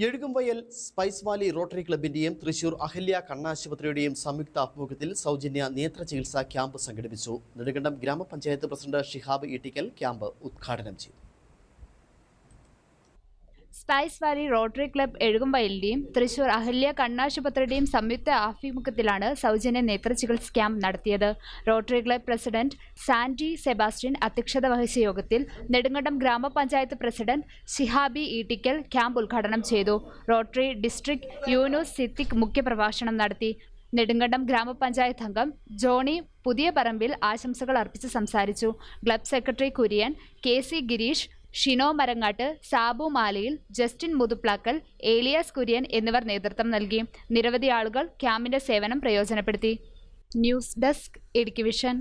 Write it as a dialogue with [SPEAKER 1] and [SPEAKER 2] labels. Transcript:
[SPEAKER 1] Ezhukumvayal spice valley rotary ക്ലബിന്റെയും തൃശൂർ അഹല്യ കണ്ണാശുപത്രിയുടെയും സംയുക്ത ആഭിമുഖ്യത്തിൽ സൗജന്യ നേത്ര ചികിത്സാ ക്യാമ്പ് സംഘടിപ്പിച്ചു. നെടുങ്കണ്ടം ഗ്രാമപഞ്ചായത്ത് പ്രസിഡന്റ് ഷിഹാബ് ഈട്ടിക്കൽ ക്യാമ്പ് ഉദ്ഘാടനം ചെയ്തു.
[SPEAKER 2] സ്പൈസ് വാലി റോട്ടറി ക്ലബ് എഴുകുംവയലിന്റെയും തൃശൂർ അഹല്യ കണ്ണാശുപത്രിയുടെയും സംയുക്ത ആഭിമുഖ്യത്തിലാണ് സൗജന്യ നേത്ര ചികിത്സ ക്യാമ്പ് നടത്തിയത്. Rotary club president Sandy Sebastian അധ്യക്ഷത വഹിച്ച യോഗത്തിൽ നെടുങ്കണ്ടം ഗ്രാമപഞ്ചായത്ത് പ്രസിഡന്റ് ഷിഹാബി ഈട്ടിക്കൽ ക്യാമ്പ് ഉദ്ഘാടനം ചെയ്തു. റോട്ടറി ഡിസ്ട്രിക്ട് യൂനുസ് സിദ്ദിഖ് മുഖ്യപ്രഭാഷണം നടത്തി. നെടുങ്കണ്ടം ഗ്രാമപഞ്ചായത്ത് അംഗം ജോണി പുതിയ പറമ്പിൽ ആശംസകൾ അർപ്പിച്ച് സംസാരിച്ചു. Club secretary Kurian, KC Girish, Shino Marangattu, Sabu Malayil, Justin Muthuplackal, Elias Kurian എന്നിവർ നേതൃത്വം നൽകി. നിരവധി ആളുകൾ ക്യാമ്പിന്റെ സേവനം പ്രയോജനപ്പെടുത്തി. News desk Idukki vision.